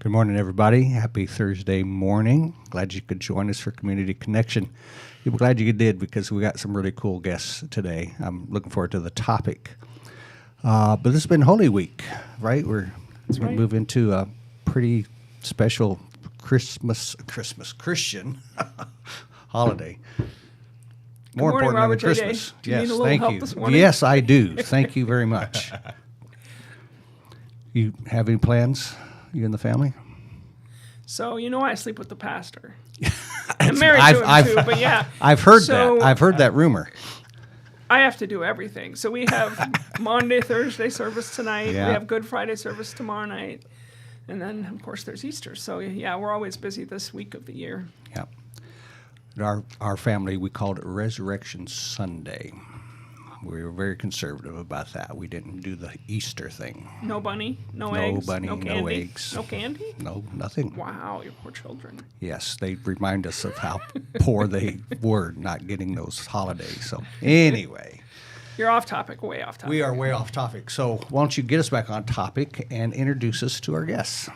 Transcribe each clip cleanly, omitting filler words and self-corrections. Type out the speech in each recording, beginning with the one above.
Good morning, everybody. Happy Thursday morning. Glad you could join us for Community Connection. We're glad you did because we got some really cool guests today. I'm looking forward to the topic. But this has been Holy Week, right? We're going to move into a pretty special Christian holiday. More morning, important Robert than J. Christmas. Do you need a little thank help you. this morning? Yes, I do. Thank you very much. You have any plans, you and the family? So, I sleep with the pastor. I'm married to him too, but yeah. I've heard that. I've heard that rumor. I have to do everything. So we have Monday, Thursday service tonight. Yeah. We have Good Friday service tomorrow night. And then, of course, there's Easter. So, yeah, we're always busy this week of the year. Yeah. Our family, we called it Resurrection Sunday. We were very conservative about that. We didn't do the Easter thing. No bunny, no No eggs, bunny, no no candy, eggs. no candy. No, nothing. Wow, your poor children. Yes, they remind us of how poor they were not getting those holidays. So anyway, You're off topic, way off topic. we are way off topic. So why don't you get us back on topic and introduce us to our guests?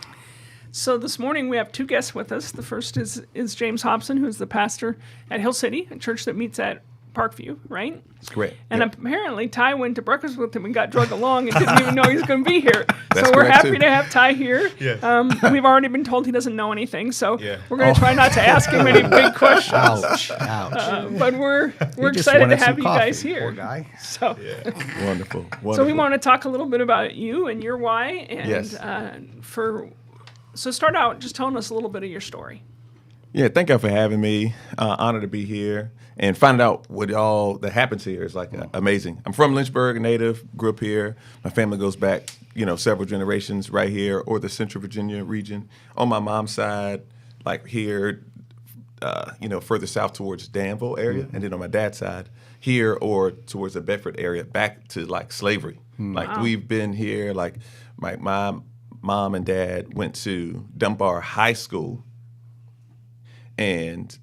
So this morning we have two guests with us. The first is James Hobson, who's the pastor at Hill City, a church that meets at Parkview, right? That's correct. And Yep. apparently Ty went to breakfast with him and got drugged along and didn't even know he was going to be here. That's So we're correct, happy too. to have Ty here. Yes. We've already been told he doesn't know anything, so Yeah. we're going to try not to ask him any big questions. Ouch, ouch. But we're He just excited to wanted some have you guys coffee, here. Poor guy. So, Wonderful. so we want to talk a little bit about you and your why, and Yes. So start out just telling us a little bit of your story. Yeah, thank you for having me. Honored to be here and find out what all that happens here is like amazing. I'm from Lynchburg, a native, grew up here. My family goes back, several generations right here or the Central Virginia region. On my mom's side, like here, further south towards Danville area, and then on my dad's side, here or towards the Bedford area, back to like slavery. Like we've been here. Like my mom and dad went to Dunbar High School and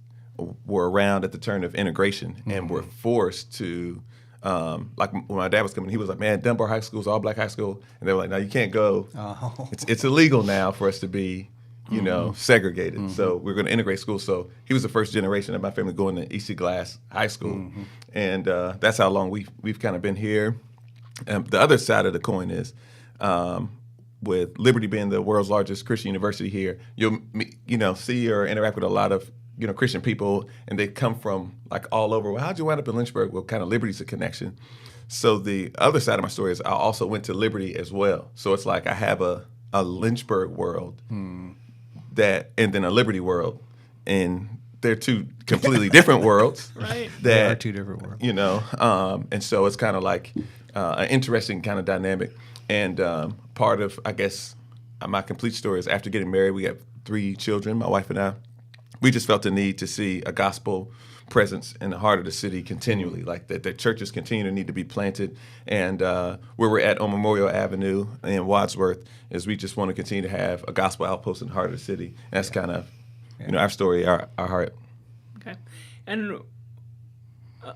were around at the turn of integration and were forced to, like when my dad was coming, he was like, man, Dunbar High School is all black high school. And they were like, no, you can't go. Oh. It's illegal now for us to be, segregated. So we're going to integrate schools. So he was the first generation of my family going to E.C. Glass High School. And that's how long we've kind of been here. The other side of the coin is, with Liberty being the world's largest Christian university here, you'll see or interact with a lot of Christian people, and they come from like all over. Well, how'd you wind up in Lynchburg? Well, kind of Liberty's a connection. So the other side of my story is I also went to Liberty as well. So it's like I have a Lynchburg world and then a Liberty world, and they're two completely different worlds. Right. They are two different worlds. And so it's kind of like an interesting kind of dynamic. And part of, I guess, my complete story is after getting married, we have 3 children, my wife and I. We just felt the need to see a gospel presence in the heart of the city continually, like that churches continue to need to be planted. And where we're at on Memorial Avenue in Wadsworth is we just want to continue to have a gospel outpost in the heart of the city. And that's kind of, our story, our heart. Okay. And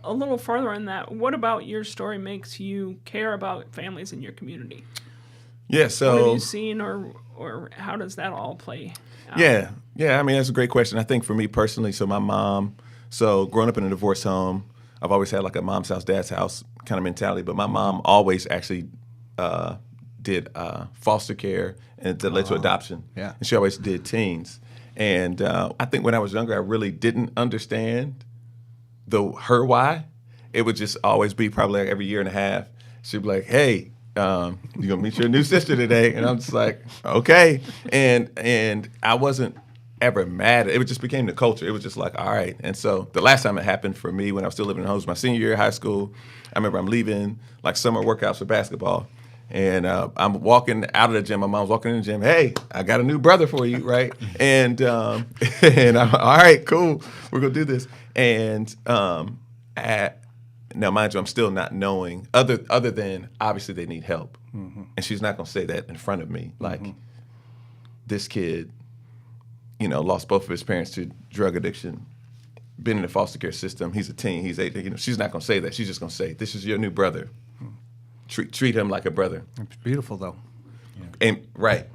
a little farther on that, what about your story makes you care about families in your community? Yeah, What so... have you seen or how does that all play out? Yeah. I mean, that's a great question. I think for me personally, so my mom, growing up in a divorce home, I've always had like a mom's house, dad's house kind of mentality, but my mom always actually did foster care and that led to adoption. Yeah. And she always did teens. And I think when I was younger, I really didn't understand her why. It would just always be probably like every year and a half. She'd be like, hey, you're gonna meet your new sister today. And I'm just like, okay. And I wasn't ever mad. It just became the culture. It was just like, all right. And so the last time it happened for me when I was still living at home was my senior year of high school. I remember I'm leaving like summer workouts for basketball. And I'm walking out of the gym. My mom's walking in the gym. Hey, I got a new brother for you, right? And and I'm all right, cool. We're gonna do this. And now, mind you, I'm still not knowing other than obviously they need help, and she's not gonna say that in front of me. Like this kid, lost both of his parents to drug addiction, been in the foster care system. He's a teen. He's 18. She's not gonna say that. She's just gonna say, "This is your new brother. Treat him like a brother." It's beautiful, though. And right.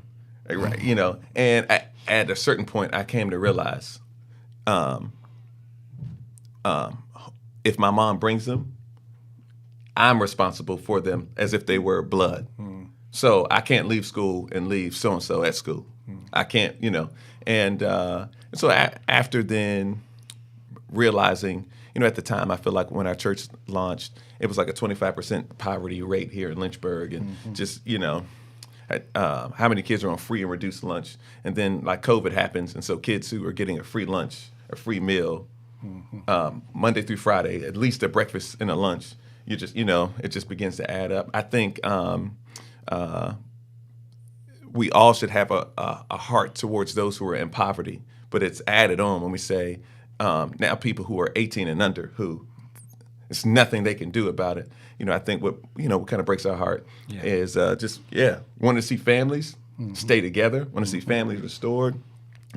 right? You know, and at a certain point, I came to realize, if my mom brings them, I'm responsible for them as if they were blood. So I can't leave school and leave so and so at school. I can't, you know, and so after then realizing, you know, at the time, I feel like when our church launched, it was like a 25% poverty rate here in Lynchburg, and just, you know, how many kids are on free and reduced lunch, and then like COVID happens, and so kids who are getting a free lunch, a free meal, Monday through Friday, at least a breakfast and a lunch, you just, you know, it just begins to add up. I think we all should have a heart towards those who are in poverty, but it's added on when we say now people who are 18 and under who it's nothing they can do about it. You know, I think what kind of breaks our heart is just wanting to see families stay together, want to see families restored,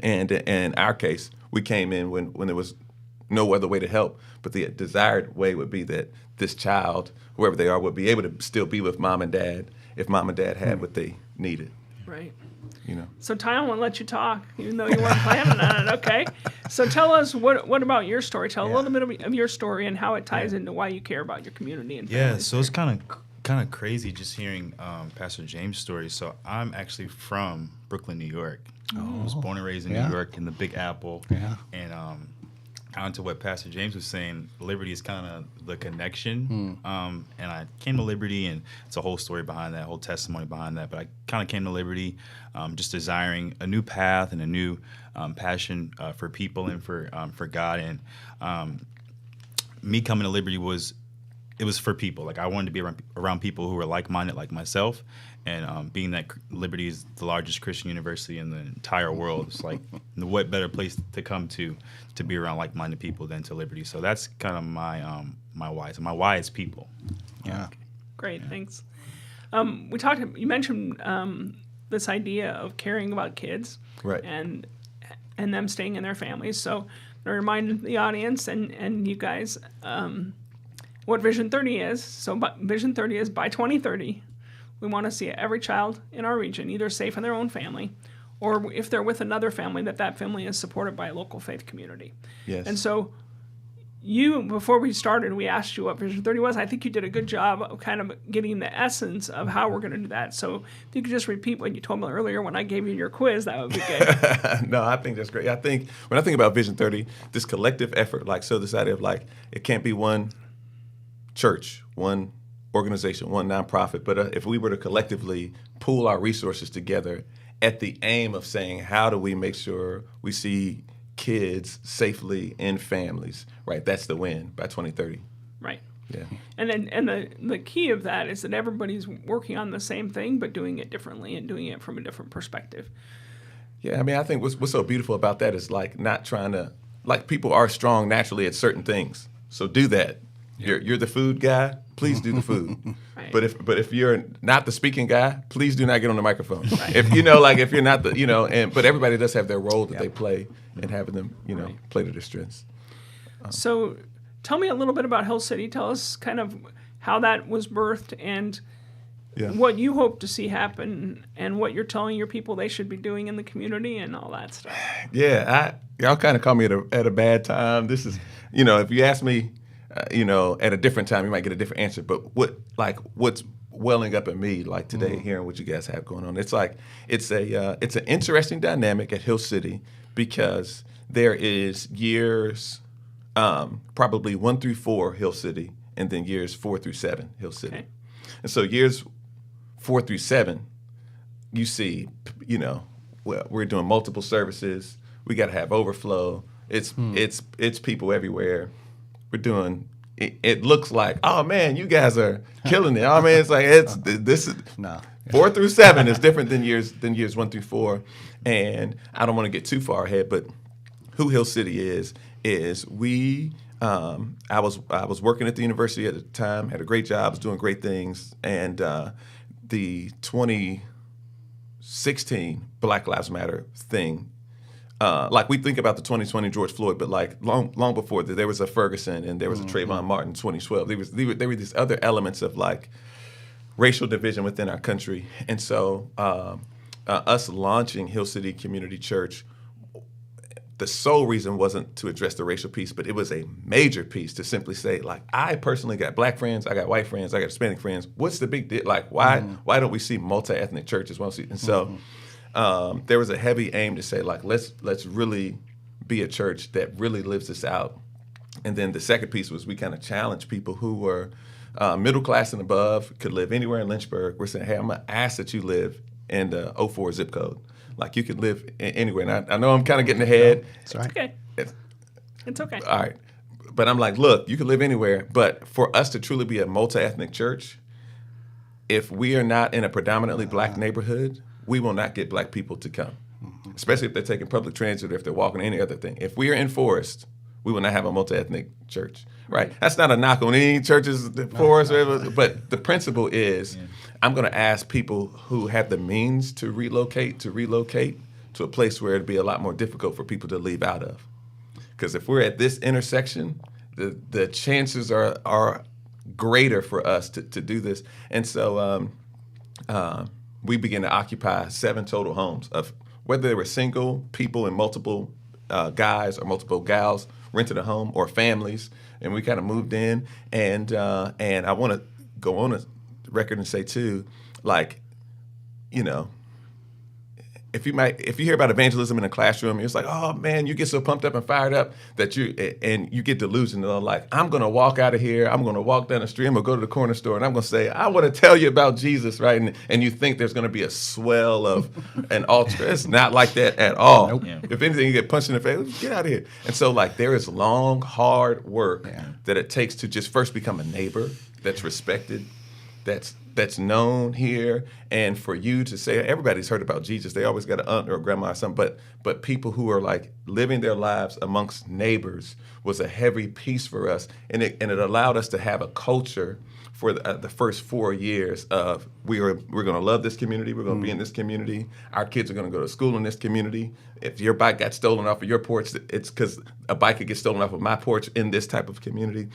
and in our case, we came in when there was no other way to help, but the desired way would be that this child, whoever they are, would be able to still be with mom and dad if mom and dad had what they needed. Right. You know. So Ty, I won't let you talk, even though you weren't planning on it. Okay. So tell us what about your story? Tell a little bit of your story and how it ties into why you care about your community and families. Yeah. So it's kind of crazy just hearing Pastor James' story. So I'm actually from Brooklyn, New York. I was born and raised in New York in the Big Apple. Yeah. And on to what Pastor James was saying, Liberty is kind of the connection. And I came to Liberty, and it's a whole story behind that, whole testimony behind that. But I kind of came to Liberty just desiring a new path and a new passion for people and for God. And me coming to Liberty was for people. Like, I wanted to be around people who were like-minded like myself. And being that Liberty is the largest Christian university in the entire world, it's like, what better place to come to be around like-minded people than to Liberty? So that's kind of my my why. So my why is people. Yeah. Great, thanks. You mentioned this idea of caring about kids, Right. and them staying in their families. So to remind the audience and you guys what Vision 30 is. So Vision 30 is by 2030. We want to see every child in our region either safe in their own family, or if they're with another family, that family is supported by a local faith community. Yes. And so before we started, we asked you what Vision 30 was. I think you did a good job of kind of getting the essence of how we're going to do that. So if you could just repeat what you told me earlier when I gave you your quiz, that would be good. No, I think that's great. I think when I think about Vision 30, this collective effort, like, so this idea of like, it can't be one church, one organization, one nonprofit, but if we were to collectively pool our resources together at the aim of saying, how do we make sure we see kids safely in families, right? That's the win by 2030. Right. Yeah. And the key of that is that everybody's working on the same thing, but doing it differently and doing it from a different perspective. Yeah, I mean, I think what's so beautiful about that is like not trying to, like, people are strong naturally at certain things, so do that. You're the food guy, please do the food. Right. But if you're not the speaking guy, please do not get on the microphone. Right. If if you're not the but everybody does have their role that they play, and having them play to their strengths. So tell me a little bit about Hill City. Tell us kind of how that was birthed and what you hope to see happen and what you're telling your people they should be doing in the community and all that stuff. Yeah, y'all kind of caught me at a bad time. This is, if you ask me, at a different time, you might get a different answer. But what's welling up in me like today, hearing what you guys have going on, it's like it's an interesting dynamic at Hill City because there is years, probably 1 through 4 Hill City, and then years 4 through 7 Hill City. Okay. And so years 4 through 7, you see, we're doing multiple services. We got to have overflow. It's people everywhere. We're doing. It looks like, oh man, you guys are killing it. Oh man, it's like this is 4 through 7 is different than years 1 through 4, and I don't want to get too far ahead, but who Hill City is we. I was working at the university at the time, had a great job, was doing great things, and the 2016 Black Lives Matter thing. Like we think about the 2020 George Floyd, but like long before that, there was a Ferguson and there was a Trayvon Martin 2012. There were these other elements of like racial division within our country, and so us launching Hill City Community Church, the sole reason wasn't to address the racial piece, but it was a major piece to simply say, like, I personally got black friends, I got white friends, I got Hispanic friends. What's the big deal? Like, why don't we see multi-ethnic churches? And so there was a heavy aim to say, like, let's really be a church that really lives this out. And then the second piece was we kind of challenged people who were middle class and above, could live anywhere in Lynchburg. We're saying, hey, I'm going to ask that you live in the 04 zip code. Like, you could live anywhere. And I know I'm kind of getting ahead. That's right. Okay. It's okay. All right. But I'm like, look, you can live anywhere. But for us to truly be a multi-ethnic church, if we are not in a predominantly black neighborhood, we will not get black people to come, especially if they're taking public transit or if they're walking any other thing. If we are in Forest, we will not have a multi-ethnic church, right? That's not a knock on any churches in Forest, but the principle is I'm going to ask people who have the means to relocate to a place where it'd be a lot more difficult for people to leave out of. Because if we're at this intersection, the chances are greater for us to do this. And so we began to occupy 7 total homes of whether they were single people and multiple guys or multiple gals rented a home or families. And we kind of moved in. And I want to go on a record and say too, like, you know, if you hear about evangelism in a classroom, it's like, oh man, you get so pumped up and fired up that you get delusional. Like, I'm going to walk out of here. I'm going to walk down the street. I'm going to go to the corner store and I'm going to say, I want to tell you about Jesus, right? And you think there's going to be a swell of an altar. It's not like that at all. Nope. Yeah. If anything, you get punched in the face. Get out of here. And so, like, there is long, hard work that it takes to just first become a neighbor that's respected, that's known here, and for you to say, everybody's heard about Jesus. They always got an aunt or a grandma or something, but people who are like living their lives amongst neighbors was a heavy piece for us, and it allowed us to have a culture for the first 4 years of we're going to love this community, we're going to be in this community, our kids are going to go to school in this community. If your bike got stolen off of your porch, it's because a bike could get stolen off of my porch in this type of community.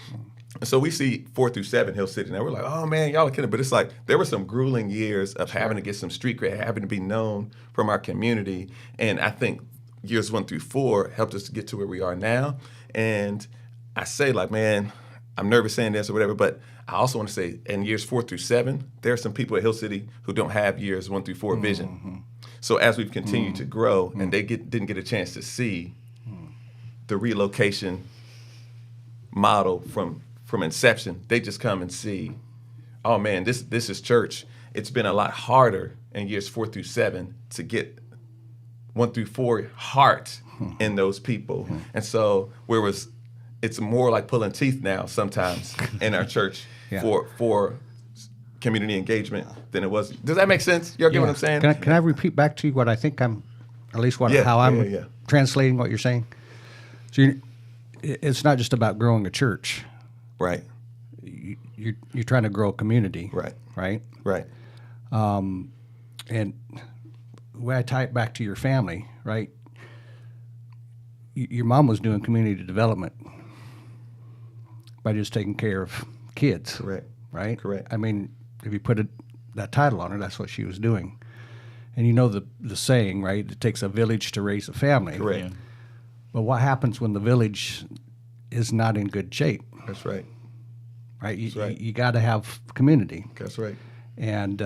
So we see 4 through 7 Hill City, and we're like, oh man, y'all are kidding. But it's like there were some grueling years of having to get some street cred, having to be known from our community. And I think years 1 through 4 helped us to get to where we are now. And I say, like, man, I'm nervous saying this or whatever, but I also want to say in years 4 through 7, there are some people at Hill City who don't have years 1 through 4 vision. So as we've continued to grow and they didn't get a chance to see the relocation model from inception, they just come and see, oh man, this is church. It's been a lot harder in years 4 through 7 to get 1 through 4 heart in those people. And so it's more like pulling teeth now sometimes in our church for community engagement than it was. Does that make sense? You get what I'm saying? Can I repeat back to you what I think I'm translating what you're saying? So it's not just about growing a church. Right. You're trying to grow a community. Right. Right? Right. And the way I tie it back to your family, right? Your mom was doing community development by just taking care of kids. Correct. Right? Correct. I mean, if you put that title on her, that's what she was doing. And you know the saying, right? It takes a village to raise a family. Correct. Yeah. But what happens when the village is not in good shape? That's right. Right? That's right. You got to have community. That's right. And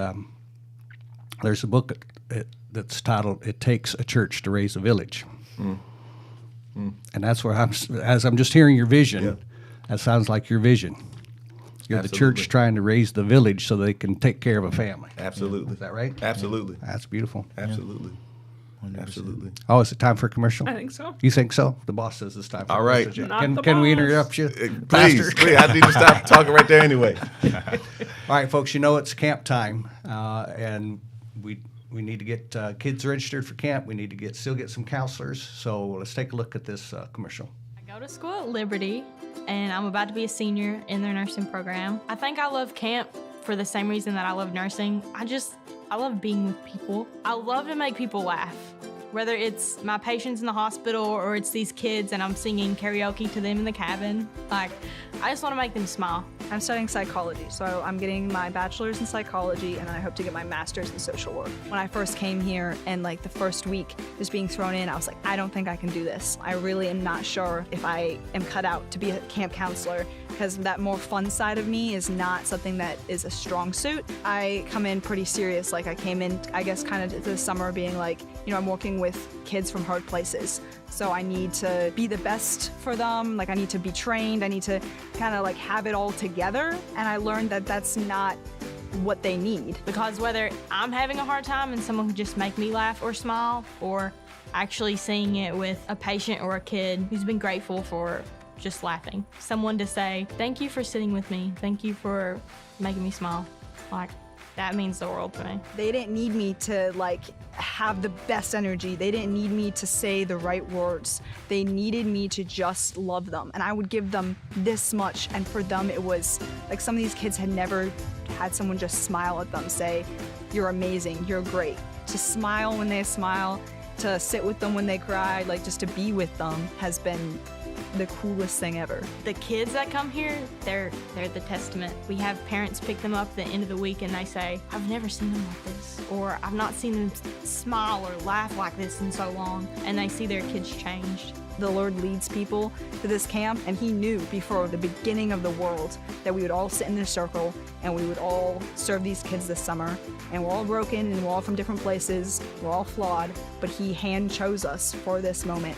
there's a book that's titled "It Takes a Church to Raise a Village," and that's where as I'm just hearing your vision. That sounds like your vision. You're Absolutely. the church trying to raise the village so they can take care of a family. Absolutely. Is that right? Absolutely. That's beautiful. Absolutely. Absolutely. Oh, is it time for a commercial? I think so. You think so? The boss says it's time for All a right. commercial. Not the Can we boss. interrupt you? Please, I need to stop talking right there anyway. All right, folks, you know it's camp time, and we need to get kids registered for camp. We need to still get some counselors. So let's take a look at this commercial. I go to school at Liberty, and I'm about to be a senior in their nursing program. I think I love camp for the same reason that I love nursing. I love being with people. I love to make people laugh. Whether it's my patients in the hospital or it's these kids and I'm singing karaoke to them in the cabin. Like, I just want to make them smile. I'm studying psychology, so I'm getting my bachelor's in psychology, and then I hope to get my master's in social work. When I first came here and like the first week just being thrown in, I was like, I don't think I can do this. I really am not sure if I am cut out to be a camp counselor, because that more fun side of me is not something that is a strong suit. I come in pretty serious. Like I came in, I guess, kind of this summer being like, you know, I'm working with kids from hard places. So I need to be the best for them. Like I need to be trained. I need to kind of like have it all together. And I learned that that's not what they need. Because whether I'm having a hard time and someone can just make me laugh or smile, or actually seeing it with a patient or a kid who's been grateful for just laughing. Someone to say, thank you for sitting with me. Thank you for making me smile. Like, that means the world to me. They didn't need me to like have the best energy. They didn't need me to say the right words. They needed me to just love them. And I would give them this much. And for them, it was like some of these kids had never had someone just smile at them, say, you're amazing, you're great. To smile when they smile, to sit with them when they cry, like just to be with them has been the coolest thing ever. The kids that come here, they're the testament. We have parents pick them up at the end of the week and they say, I've never seen them like this, or I've not seen them smile or laugh like this in so long, and they see their kids changed. The Lord leads people to this camp, and He knew before the beginning of the world that we would all sit in a circle and we would all serve these kids this summer. And we're all broken and we're all from different places, we're all flawed, but He hand chose us for this moment.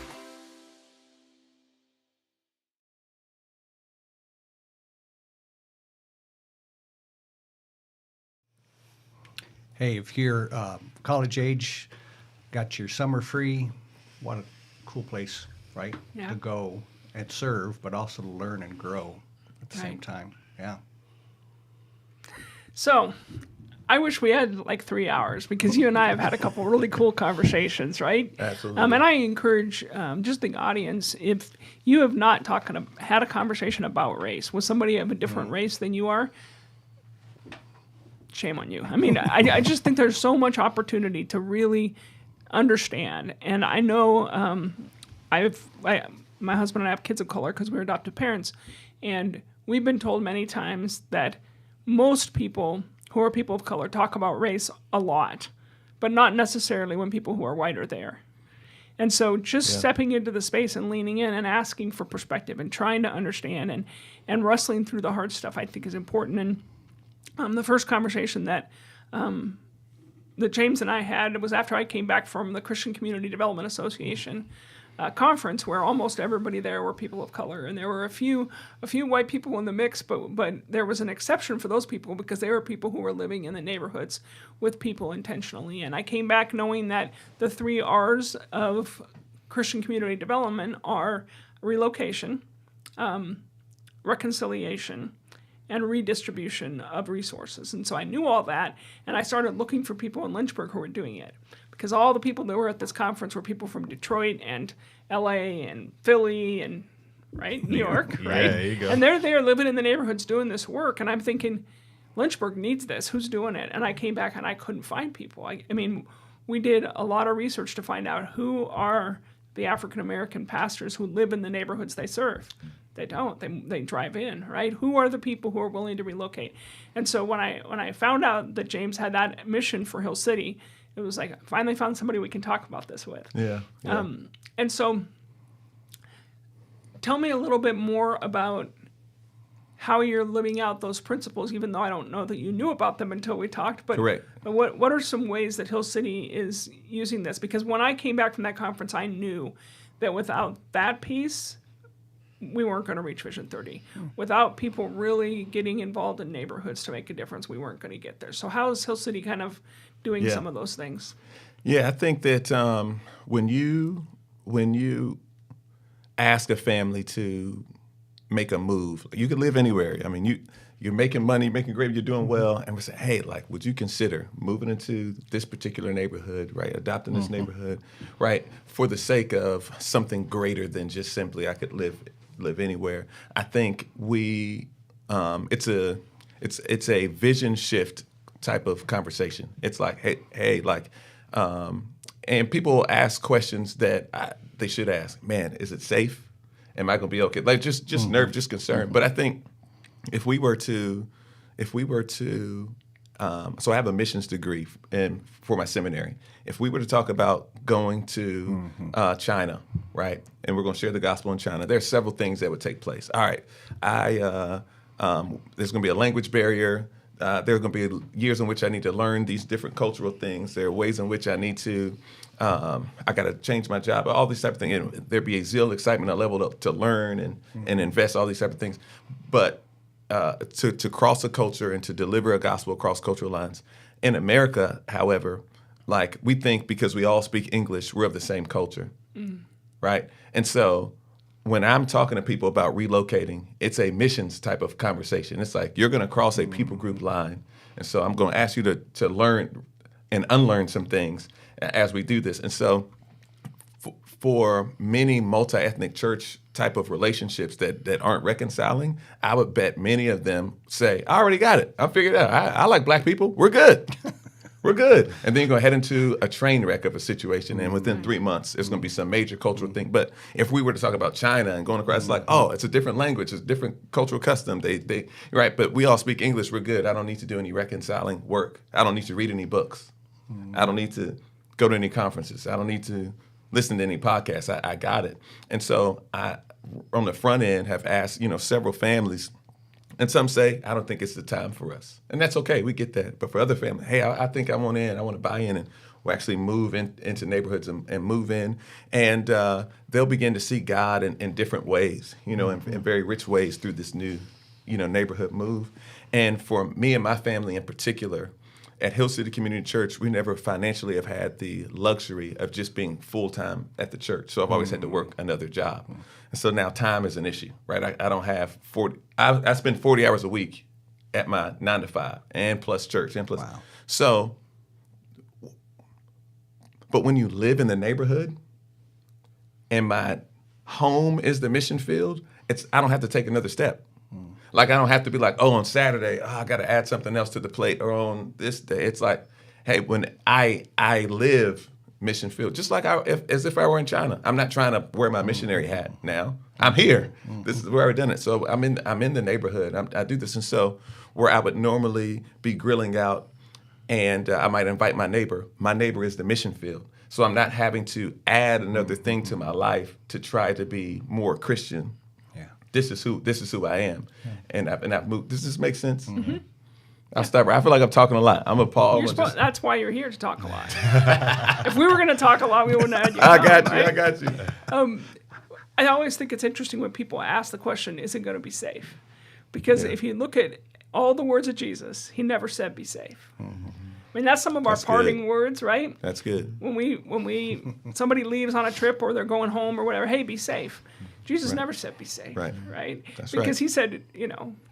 Hey, if you're college age, got your summer free, what a cool place, right? Yeah. To go and serve, but also to learn and grow at the same Right. time. Yeah. So, I wish we had like 3 hours, because you and I have had a couple really cool conversations, right? Absolutely. And I encourage just the audience, if you have not had a conversation about race with somebody of a different race than you are, shame on you. I mean, I just think there's so much opportunity to really understand. And I know my husband and I have kids of color because we're adopted parents, and we've been told many times that most people who are people of color talk about race a lot, but not necessarily when people who are white are there. And so just stepping into the space and leaning in and asking for perspective and trying to understand and wrestling through the hard stuff, I think, is important. And the first conversation that James and I had was after I came back from the Christian Community Development Association conference, where almost everybody there were people of color, and there were a few white people in the mix, but there was an exception for those people because they were people who were living in the neighborhoods with people intentionally. And I came back knowing that the 3 R's of Christian community development are relocation, reconciliation, and redistribution of resources. And so I knew all that, and I started looking for people in Lynchburg who were doing it, because all the people that were at this conference were people from Detroit and LA and Philly and New York, Yeah, right? there you go. And they're there living in the neighborhoods doing this work, and I'm thinking, Lynchburg needs this. Who's doing it? And I came back and I couldn't find people. I mean, we did a lot of research to find out who are the African American pastors who live in the neighborhoods they serve. They don't. They drive in, right? Who are the people who are willing to relocate? And so when I found out that James had that mission for Hill City, it was like I finally found somebody we can talk about this with. Yeah. And so tell me a little bit more about how you're living out those principles, even though I don't know that you knew about them until we talked. But Correct. But what are some ways that Hill City is using this? Because when I came back from that conference, I knew that without that piece, we weren't going to reach Vision 30. Without people really getting involved in neighborhoods to make a difference, we weren't going to get there. So how is Hill City kind of doing some of those things? Yeah, I think that when you ask a family to make a move, you could live anywhere. I mean, you're making money, making great, you're doing well, and we say, hey, like, would you consider moving into this particular neighborhood, right? Adopting this neighborhood, right? For the sake of something greater than just simply I could live anywhere. I think it's a vision shift type of conversation. It's like, hey, like, and people ask questions that they should ask. Man, is it safe? Am I gonna be okay? Like just nerve, just concern. But I think if we were to, so I have a missions degree for my seminary. If we were to talk about going to China, right, and we're going to share the gospel in China, there are several things that would take place. All right, there's going to be a language barrier. There are going to be years in which I need to learn these different cultural things. There are ways in which I need to, I got to change my job, all these type of things. And there'd be a zeal, excitement, a level to learn and invest, all these type of things. But to cross a culture and to deliver a gospel across cultural lines. In America, however, like we think because we all speak English, we're of the same culture, right? And so when I'm talking to people about relocating, it's a missions type of conversation. It's like you're going to cross a people group line. And so I'm going to ask you to learn and unlearn some things as we do this. And so for many multi-ethnic church type of relationships that aren't reconciling, I would bet many of them say, I already got it. I figured it out. I like black people. We're good. We're good. And then you're going to head into a train wreck of a situation. And within 3 months, there's going to be some major cultural thing. But if we were to talk about China and going across, it's like, oh, it's a different language. It's a different cultural custom. They right. But we all speak English. We're good. I don't need to do any reconciling work. I don't need to read any books. I don't need to go to any conferences. I don't need to listen to any podcasts. I got it. And so I, on the front end, have asked, several families, and some say, I don't think it's the time for us. And that's okay. We get that. But for other families, hey, I think I want in. I want to buy in. And we'll actually move into neighborhoods and move in. And they'll begin to see God in different ways, in very rich ways through this new, neighborhood move. And for me and my family in particular, at Hill City Community Church, we never financially have had the luxury of just being full-time at the church. So I've always had to work another job. And so now time is an issue, right? I don't have 40. I spend 40 hours a week at my 9 to 5 and plus church and plus. Wow. So, but when you live in the neighborhood and my home is the mission field, I don't have to take another step. Like, I don't have to be like, oh, on Saturday, I got to add something else to the plate, or on this day. It's like, hey, when I live mission field, just like as if I were in China. I'm not trying to wear my missionary hat now. I'm here. This is where I've done it. So I'm in the neighborhood. I do this. And so where I would normally be grilling out and I might invite my neighbor is the mission field. So I'm not having to add another thing to my life to try to be more Christian. This is who I am, and I've moved. Does this make sense? Mm-hmm. I'll stop. I feel like I'm talking a lot. I'm a Paul. That's why you're here to talk a lot. If we were going to talk a lot, we wouldn't have had you. I got you. I always think it's interesting when people ask the question, "Is it going to be safe?" Because if you look at all the words of Jesus, he never said, "Be safe." Mm-hmm. I mean, that's some of our parting words, right? That's good. When somebody leaves on a trip or they're going home or whatever, hey, be safe. Jesus never said be safe, right? That's because he said,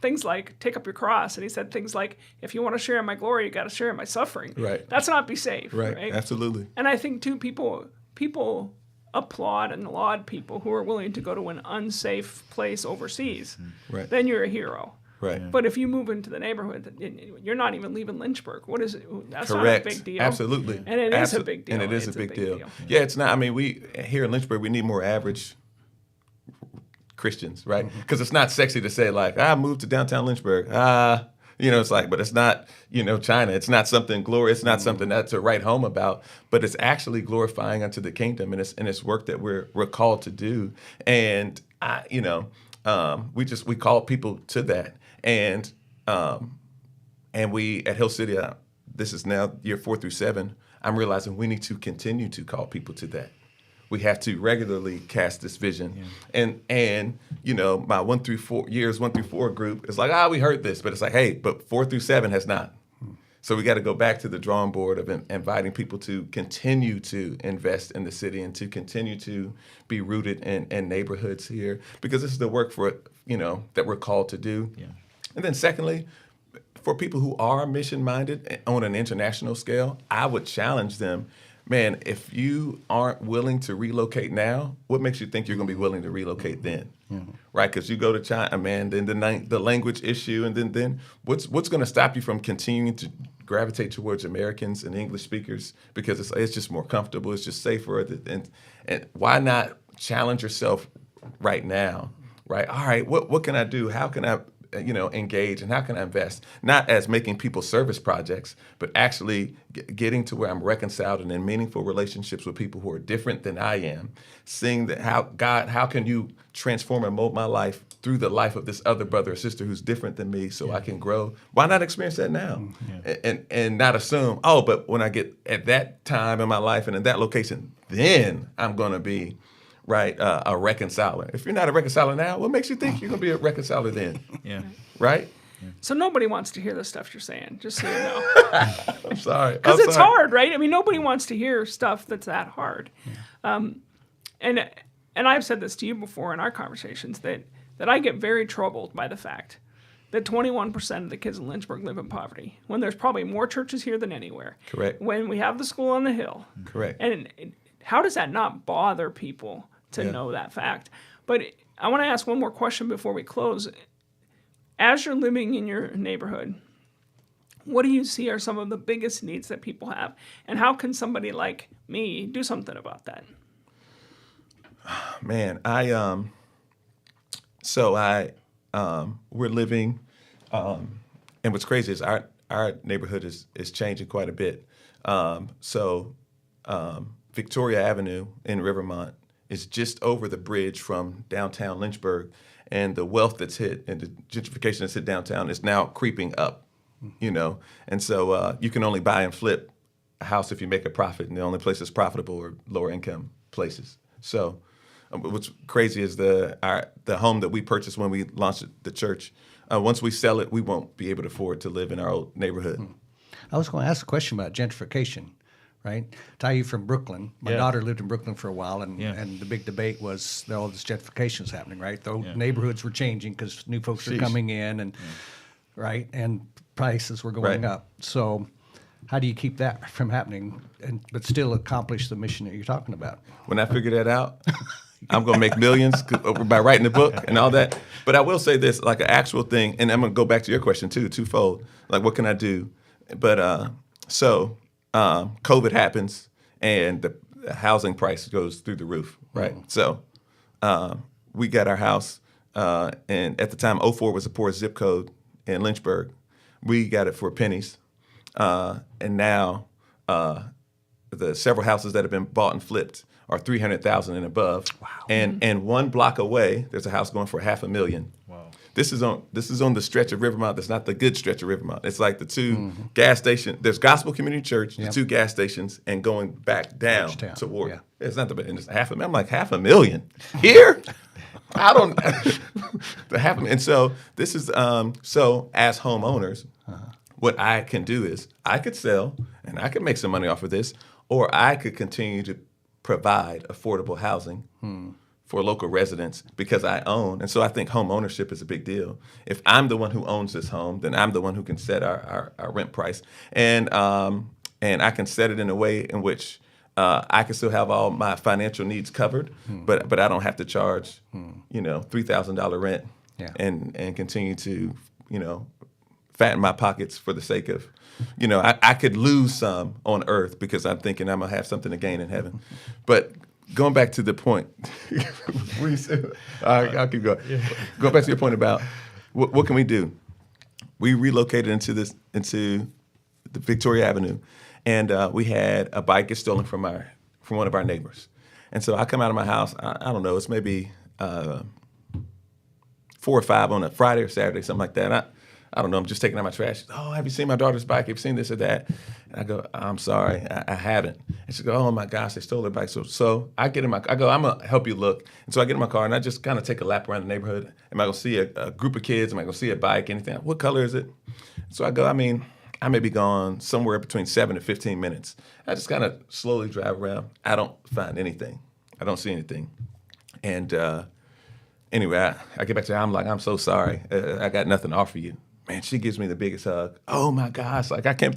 things like take up your cross, and he said things like, if you want to share in my glory, you got to share in my suffering. Right. That's not be safe, right? Absolutely. And I think too, people applaud and laud people who are willing to go to an unsafe place overseas. Right. Then you're a hero. Right. But if you move into the neighborhood, you're not even leaving Lynchburg. What is it? That's Correct. Not a big deal. Absolutely. And it is a big deal. And it is a big deal. Yeah, it's not. I mean, we here in Lynchburg, we need more average Christians, right? Because it's not sexy to say like, I moved to downtown Lynchburg. It's like, but it's not, China. It's not something glorious. It's not something that's to write home about. But it's actually glorifying unto the kingdom, and it's work that we're called to do. And we call people to that. And we at Hill City, this is now year 4 through 7. I'm realizing we need to continue to call people to that. We have to regularly cast this vision. Yeah. And my 1 through 4 group is like, we heard this, but it's like, hey, but 4 through 7 has not. So we got to go back to the drawing board of inviting people to continue to invest in the city and to continue to be rooted in neighborhoods here, because this is the work that we're called to do. Yeah. And then secondly, for people who are mission-minded on an international scale, I would challenge them, man, if you aren't willing to relocate now, what makes you think you're going to be willing to relocate then? Mm-hmm. Right? Because you go to China, man, then the language issue, and then what's going to stop you from continuing to gravitate towards Americans and English speakers? Because it's just more comfortable, it's just safer, and why not challenge yourself right now? Right? All right, what can I do? How can I engage, and how can I invest? Not as making people service projects, but actually getting to where I'm reconciled and in meaningful relationships with people who are different than I am. Seeing that how can you transform and mold my life through the life of this other brother or sister who's different than me, so I can grow? Why not experience that now, and not assume, but when I get at that time in my life and in that location, then I'm going to be a reconciler. If you're not a reconciler now, what makes you think you're going to be a reconciler then? Yeah. Right? So nobody wants to hear the stuff you're saying, just so you know. I'm sorry. Because it's hard, right? I mean, nobody wants to hear stuff that's that hard. And I've said this to you before in our conversations, that I get very troubled by the fact that 21% of the kids in Lynchburg live in poverty, when there's probably more churches here than anywhere. Correct. When we have the school on the hill. Correct. And how does that not bother people to know that fact? But I want to ask one more question before we close. As you're living in your neighborhood, what do you see are some of the biggest needs that people have? And how can somebody like me do something about that? Man, we're living, and what's crazy is our neighborhood is changing quite a bit. Victoria Avenue in Rivermont is just over the bridge from downtown Lynchburg, and the wealth that's hit and the gentrification that's hit downtown is now creeping up, and so you can only buy and flip a house if you make a profit, and the only place that's profitable are lower income places. So what's crazy is the home that we purchased when we launched the church, once we sell it, we won't be able to afford to live in our old neighborhood. I was going to ask a question about gentrification, right? Ty, you from Brooklyn. My daughter lived in Brooklyn for a while, and the big debate was all this gentrification was happening, right? The old neighborhoods were changing because new folks were coming in, and and prices were going up. So how do you keep that from happening, but still accomplish the mission that you're talking about? When I figure that out, I'm going to make millions by writing the book and all that. But I will say this, like an actual thing, and I'm going to go back to your question too, twofold. Like, what can I do? But COVID happens, and the housing price goes through the roof, right? So we got our house, and at the time, 04 was the poorest zip code in Lynchburg. We got it for pennies, and now the several houses that have been bought and flipped are $300,000 and above. Wow. And 1 block away, there's a house going for $500,000. Wow. This is on the stretch of Rivermont that's not the good stretch of Rivermont. It's like the two gas stations. There's Gospel Community Church, the 2 gas stations, and going back down toward. Yeah. It's not the bad. It's $500,000. I'm like, $500,000 here? I don't. The $500,000. And so this is so as homeowners, what I can do is I could sell and I could make some money off of this, or I could continue to provide affordable housing for local residents because I own. And so I think home ownership is a big deal. If I'm the one who owns this home, then I'm the one who can set our rent price. And I can set it in a way in which I can still have all my financial needs covered, but I don't have to charge, $3,000 rent and continue to, fatten my pockets for the sake of, I could lose some on earth because I'm thinking I'm going to have something to gain in heaven. But going back to the point, I'll keep going. Go back to your point about what can we do? We relocated into the Victoria Avenue, and we had a bike get stolen from one of our neighbors. And so I come out of my house, I don't know, it's maybe 4 or 5 on a Friday or Saturday, something like that. I don't know, I'm just taking out my trash. Oh, have you seen my daughter's bike? Have you seen this or that? And I go, I'm sorry, I haven't. And she goes, oh my gosh, they stole her bike. So I get in I go, I'm gonna help you look. And so I get in my car and I just kind of take a lap around the neighborhood. Am I gonna see a group of kids? Am I gonna see a bike, anything? What color is it? So I go, I may be gone somewhere between 7 to 15 minutes. I just kind of slowly drive around. I don't find anything. I don't see anything. And anyway, I get back to her. I'm like, I'm so sorry. I got nothing to offer you. Man, she gives me the biggest hug. Oh my gosh, like I can't.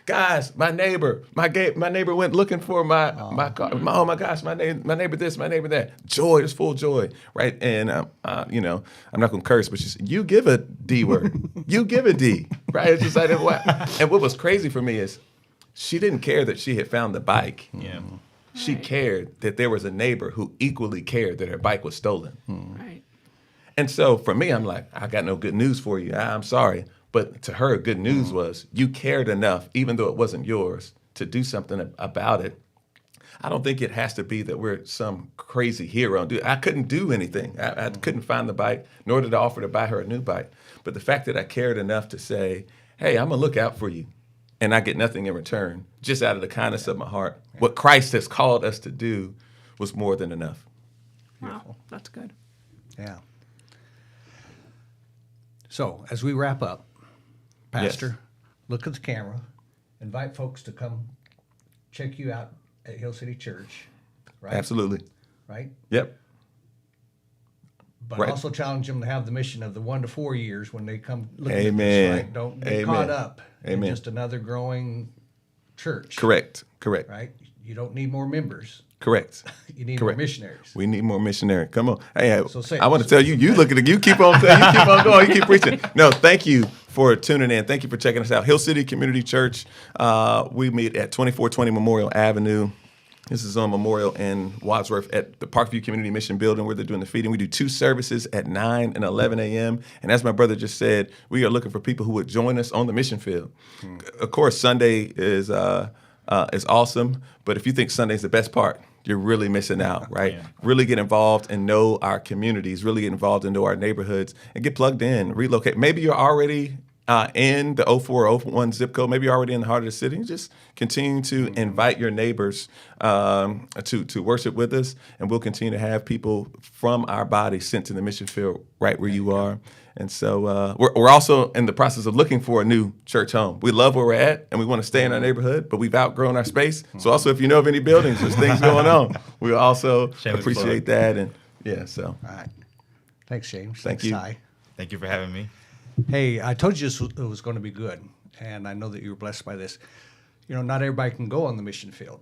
Guys, my neighbor went looking for my car. Oh my gosh, my neighbor this, my neighbor that. Joy, it's full joy, right? And I'm not gonna curse, but she said, you give a D word, you give a D, right? It's just like what. And what was crazy for me is she didn't care that she had found the bike. Yeah. She cared that there was a neighbor who equally cared that her bike was stolen. Right. And so for me, I'm like, I got no good news for you. I'm sorry. But to her, good news was you cared enough, even though it wasn't yours, to do something about it. I don't think it has to be that we're some crazy hero. I couldn't do anything. I couldn't find the bike, nor did I offer to buy her a new bike. But the fact that I cared enough to say, hey, I'm going to look out for you, and I get nothing in return, just out of the kindness of my heart. What Christ has called us to do was more than enough. Wow, that's good. Yeah. So as we wrap up, Pastor, look at the camera, invite folks to come check you out at Hill City Church, right? Absolutely. Right? Yep. But Right. also challenge them to have the mission of the 1 to 4 years when they come looking Amen. at this, right? Don't get Amen. caught up in Amen. just another growing church. Correct. Right? You don't need more members. Correct. You need Correct. more missionaries. We need more missionary. Come on. Hey, So say- I want to tell you, you look at it, you keep on saying, you keep on going, you keep preaching. No, thank you for tuning in. Thank you for checking us out. Hill City Community Church. We meet at 2420 Memorial Avenue. This is on Memorial in Wadsworth at the Parkview Community Mission Building where they're doing the feeding. We do 2 services at 9 and 11 a.m. And as my brother just said, we are looking for people who would join us on the mission field. Of course, Sunday is awesome, but if you think Sunday's the best part, you're really missing out, right? Yeah. Really get involved and know our communities, really get involved and know our neighborhoods and get plugged in, relocate. Maybe you're already in the 0401 zip code, maybe you're already in the heart of the city. Just continue to invite your neighbors to worship with us, and we'll continue to have people from our body sent to the mission field right where you are. And so we're also in the process of looking for a new church home. We love where we're at, and we want to stay in our neighborhood, but we've outgrown our space. So also, if you know of any buildings, there's things going on. We also Shameless appreciate plug. that. And yeah, so All right. Thanks, James. Thank Thanks, you. Ty. Thank you for having me. Hey, I told you it was going to be good, and I know that you were blessed by this. You know, not everybody can go on the mission field.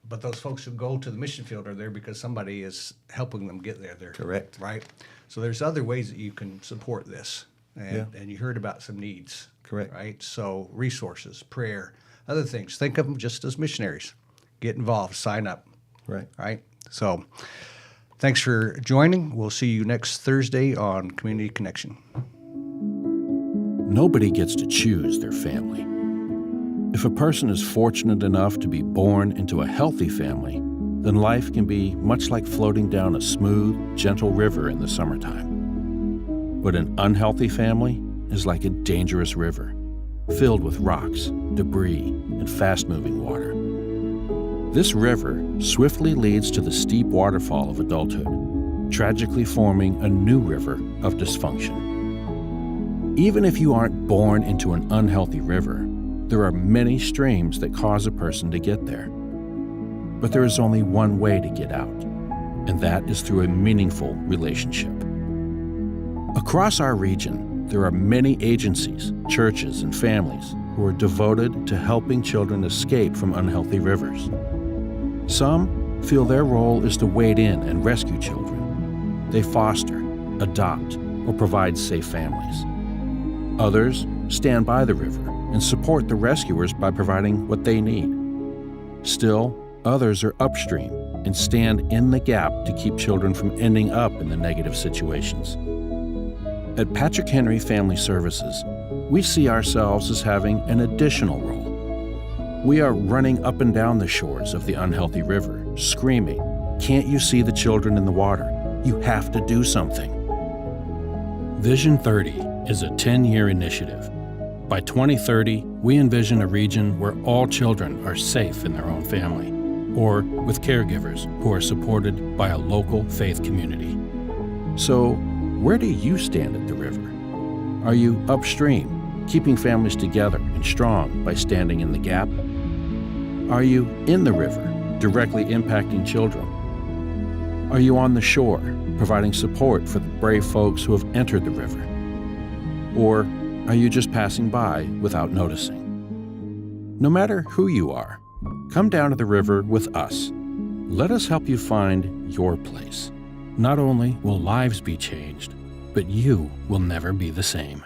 But those folks who go to the mission field are there because somebody is helping them get there. Correct. Right? So there's other ways that you can support this. And, Yeah. and you heard about some needs. Correct. Right? So resources, prayer, other things. Think of them just as missionaries. Get involved, sign up. right. Right? So thanks for joining. We'll see you next Thursday on Community Connection. Nobody gets to choose their family. If a person is fortunate enough to be born into a healthy family, then life can be much like floating down a smooth, gentle river in the summertime. But an unhealthy family is like a dangerous river, filled with rocks, debris, and fast-moving water. This river swiftly leads to the steep waterfall of adulthood, tragically forming a new river of dysfunction. Even if you aren't born into an unhealthy river, there are many streams that cause a person to get there. But there is only one way to get out, and that is through a meaningful relationship. Across our region, there are many agencies, churches, and families who are devoted to helping children escape from unhealthy rivers. Some feel their role is to wade in and rescue children. They foster, adopt, or provide safe families. Others stand by the river and support the rescuers by providing what they need. Still, others are upstream and stand in the gap to keep children from ending up in the negative situations. At Patrick Henry Family Services, we see ourselves as having an additional role. We are running up and down the shores of the unhealthy river, screaming, "Can't you see the children in the water? You have to do something." Vision 30 is a 10-year initiative. By 2030, we envision a region where all children are safe in their own family, or with caregivers who are supported by a local faith community. So, where do you stand at the river? Are you upstream, keeping families together and strong by standing in the gap? Are you in the river, directly impacting children? Are you on the shore, providing support for the brave folks who have entered the river? Or are you just passing by without noticing? No matter who you are, come down to the river with us. Let us help you find your place. Not only will lives be changed, but you will never be the same.